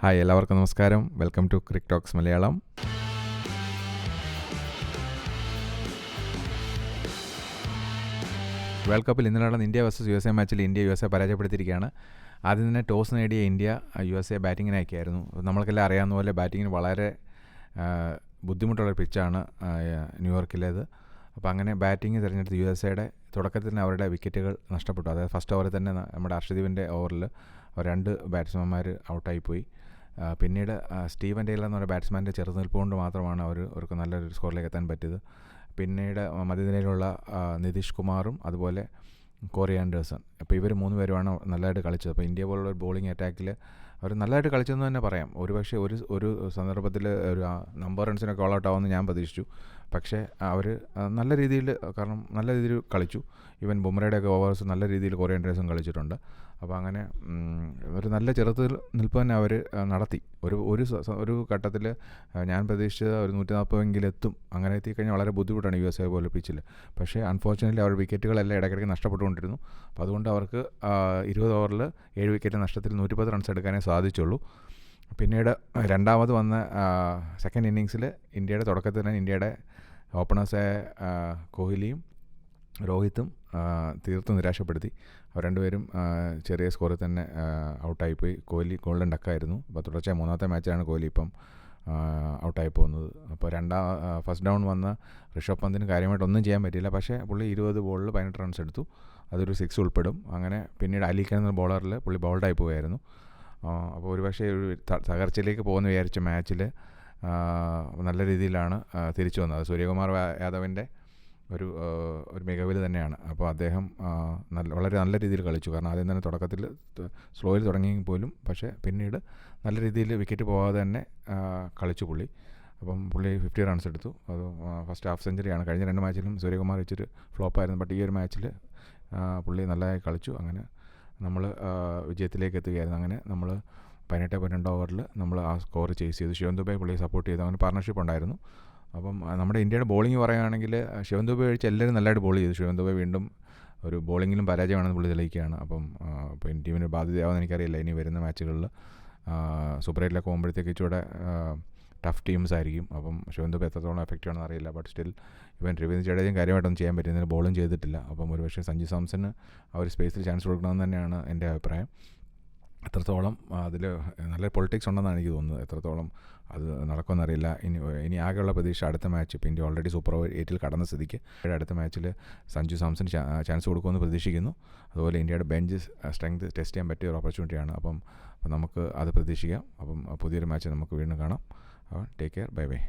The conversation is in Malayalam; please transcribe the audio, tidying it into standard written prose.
ഹായ്, എല്ലാവർക്കും നമസ്കാരം. Welcome to crick talks Malayalam. World കപ്പിൽ ഇന്നലെ നടന്ന ഇന്ത്യ വേഴ്സസ് USA മാച്ചിൽ ഇന്ത്യ USA പരാജയപ്പെടുത്തിയിരിക്കുകയാണ്. ആദ്യം തന്നെ ടോസ് നേടിയ ഇന്ത്യ USA ബാറ്റിങ്ങിന് അയക്കുകയായിരുന്നു. നമ്മൾക്കെല്ലാം അറിയാവുന്ന പോലെ ബാറ്റിങ്ങിന് വളരെ ബുദ്ധിമുട്ടുള്ള പിച്ചാണ് ന്യൂയോർക്കിലേത്. അപ്പോൾ അങ്ങനെ ബാറ്റിംഗ് തിരഞ്ഞെടുത്ത് USA തുടക്കത്തിൽ തന്നെ അവരുടെ വിക്കറ്റുകൾ നഷ്ടപ്പെട്ടു. അതായത് ഫസ്റ്റ് ഓവറിൽ തന്നെ നമ്മുടെ അർഷദീപിൻ്റെ ഓവറിൽ 2 ബാറ്റ്സ്മാൻമാർ ഔട്ടായിപ്പോയി. പിന്നീട് സ്റ്റീവൻ ടൈലർ എന്ന് പറയുന്ന ബാറ്റ്സ്മാൻ്റെ ചെറുനിൽപ്പ് കൊണ്ട് മാത്രമാണ് അവർക്ക് നല്ലൊരു സ്കോറിലേക്ക് എത്താൻ പറ്റിയത്. പിന്നീട് മധ്യനിരയിലുള്ള നിതീഷ് കുമാറും അതുപോലെ കോറി ആൻഡേഴ്സൺ, അപ്പോൾ ഇവർ 3 പേരുമാണ് നല്ലതായിട്ട് കളിച്ചത്. അപ്പോൾ ഇന്ത്യ പോലുള്ള ഒരു ബോളിംഗ് അറ്റാക്കിൽ അവർ നല്ലതായിട്ട് കളിച്ചെന്ന് തന്നെ പറയാം. ഒരുപക്ഷെ ഒരു സന്ദർഭത്തിൽ ഒരു നമ്പർ റൺസിനൊക്കെ ഓൾ ഔട്ട് ആവുമെന്ന് ഞാൻ പ്രതീക്ഷിച്ചു. പക്ഷേ അവർ നല്ല രീതിയിൽ കളിച്ചു. ഈവൻ ബുംറയുടെയൊക്കെ ഓവേഴ്സ് നല്ല രീതിയിൽ കോറി ആൻഡേഴ്സൺ കളിച്ചിട്ടുണ്ട്. അപ്പോൾ അങ്ങനെ ഒരു നല്ല നിൽപ്പ് തന്നെ അവർ നടത്തി. ഒരു ഘട്ടത്തിൽ ഞാൻ പ്രതീക്ഷിച്ചത് ഒരു 140 എത്തും. അങ്ങനെ എത്തിക്കഴിഞ്ഞാൽ വളരെ ബുദ്ധിമുട്ടാണ് USA പോലെ പിച്ചിൽ. പക്ഷേ അൺഫോർച്യുനേറ്റ്ലി അവർ വിക്കറ്റുകളെല്ലാം ഇടയ്ക്കിടയ്ക്ക് നഷ്ടപ്പെട്ടുകൊണ്ടിരുന്നു. അപ്പോൾ അതുകൊണ്ട് അവർക്ക് 20 ഓവറിൽ 7 വിക്കറ്റ് നഷ്ടത്തിൽ 110 റൺസ് എടുക്കാനേ സാധിച്ചുള്ളൂ. പിന്നീട് രണ്ടാമത് വന്ന സെക്കൻഡ് ഇന്നിങ്സിൽ ഇന്ത്യയുടെ തുടക്കത്തിൽ തന്നെ ഇന്ത്യയുടെ ഓപ്പണേഴ്സായ കോഹ്ലിയും രോഹിത്തും തീർത്തും നിരാശപ്പെടുത്തി. അവർ രണ്ടുപേരും ചെറിയ സ്കോറിൽ തന്നെ ഔട്ടായിപ്പോയി. കോഹ്ലി ഗോൾഡൻ ഡക്കായിരുന്നു. അപ്പോൾ തുടർച്ചയായ 3ാമത്തെ മാച്ചാണ് കോഹ്ലി ഇപ്പം ഔട്ടായി പോകുന്നത്. അപ്പോൾ ഫസ്റ്റ് ഡൗൺ വന്ന ഋഷഭ് പന്തിന് കാര്യമായിട്ടൊന്നും ചെയ്യാൻ പറ്റിയില്ല. പക്ഷേ പുള്ളി 20 ബോളിൽ 18 റൺസ് എടുത്തു. അതൊരു 6 ഉൾപ്പെടും. അങ്ങനെ പിന്നീട് അലി ഖാൻ എന്ന ബോളറിൽ പുള്ളി ബൗൾഡായി പോവുകയായിരുന്നു. അപ്പോൾ ഒരുപക്ഷെ ഒരു തകർച്ചയിലേക്ക് പോകുന്ന വിചാരിച്ച മാച്ചിൽ നല്ല രീതിയിലാണ് തിരിച്ചു വന്നത്. സൂര്യകുമാർ യാദവിൻ്റെ ഒരു മികവിൽ തന്നെയാണ്. അപ്പോൾ അദ്ദേഹം വളരെ നല്ല രീതിയിൽ കളിച്ചു. കാരണം ആദ്യം തന്നെ തുടക്കത്തിൽ സ്ലോയിൽ തുടങ്ങിയെങ്കിൽ പോലും പക്ഷേ പിന്നീട് നല്ല രീതിയിൽ വിക്കറ്റ് പോകാതെ തന്നെ കളിച്ചു പുള്ളി. അപ്പം പുള്ളി 50 റൺസ് എടുത്തു. അത് ഫസ്റ്റ് ഹാഫ് സെഞ്ചുറിയാണ്. കഴിഞ്ഞ 2 മാച്ചിലും സൂര്യകുമാർ ഇച്ചിരി ഫ്ലോപ്പായിരുന്നു. ബട്ട് ഈ ഒരു മാച്ചിൽ പുള്ളി നല്ലതായി കളിച്ചു. അങ്ങനെ നമ്മൾ വിജയത്തിലേക്ക് എത്തുകയായിരുന്നു. അങ്ങനെ നമ്മൾ 18.2 ഓവറിൽ നമ്മൾ ആ സ്കോർ ചേസ് ചെയ്തു. ശിവൻ ദുബെ പുള്ളിയെ സപ്പോർട്ട് ചെയ്തു. അങ്ങനെ പാർട്ണർഷിപ്പ് ഉണ്ടായിരുന്നു. അപ്പം നമ്മുടെ ഇന്ത്യയുടെ ബോളിംഗ് പറയുകയാണെങ്കിൽ ശിവൻ ദുബെ ഒഴിച്ച് എല്ലാവരും നല്ലതായിട്ട് ബോൾ ചെയ്തു. ശിവൻ ദുബെ വീണ്ടും ഒരു ബോളിങ്ങിലും പരാജയമാണെന്ന് പുള്ളി തെളിയിക്കുകയാണ്. അപ്പം ടീമിന് ബാധ്യതയാവുമെന്ന് എനിക്കറിയില്ല. ഇനി വരുന്ന മാച്ചുകളിൽ സൂപ്പർ 8 പോകുമ്പോഴത്തേക്ക് ഇച്ചിരി ടഫ് ടീംസ് ആയിരിക്കും. അപ്പം ശിവൻ ദുബെ എത്രത്തോളം എഫക്റ്റീവ് ആണെന്ന് അറിയില്ല. ബട്ട് സ്റ്റിൽ ഇവൻ രവീന്ദ്ര ജഡേജയും കാര്യമായിട്ടൊന്നും ചെയ്യാൻ പറ്റുന്നില്ല. ബോളും ചെയ്തിട്ടില്ല. അപ്പം ഒരുപക്ഷെ സഞ്ജു സാംസന് ആ ഒരു സ്പേസിൽ ചാൻസ് കൊടുക്കണമെന്ന് തന്നെയാണ് എൻ്റെ അഭിപ്രായം. എത്രത്തോളം അതിൽ നല്ല പൊളിറ്റിക്സ് ഉണ്ടെന്നാണ് എനിക്ക് തോന്നുന്നത്. എത്രത്തോളം അത് നടക്കുമെന്നറിയില്ല. ഇനി ആകെയുള്ള പ്രതീക്ഷ അടുത്ത മാച്ച്. ഇപ്പോൾ ഇന്ത്യ ഓൾറെഡി സൂപ്പർ 8 കടന്ന സ്ഥിതിക്ക് അടുത്ത മാച്ചിൽ സഞ്ജു സാംസൺ ചാൻസ് കൊടുക്കുമെന്ന് പ്രതീക്ഷിക്കുന്നു. അതുപോലെ ഇന്ത്യയുടെ ബെഞ്ച് സ്ട്രെങ്ത് ടെസ്റ്റ് ചെയ്യാൻ പറ്റിയ ഒരു ഓപ്പർച്യൂണിറ്റിയാണ്. അപ്പം നമുക്ക് അത് പ്രതീക്ഷിക്കാം. അപ്പം പുതിയൊരു മാച്ച് നമുക്ക് വീണ്ടും കാണാം. Take care. Bye bye.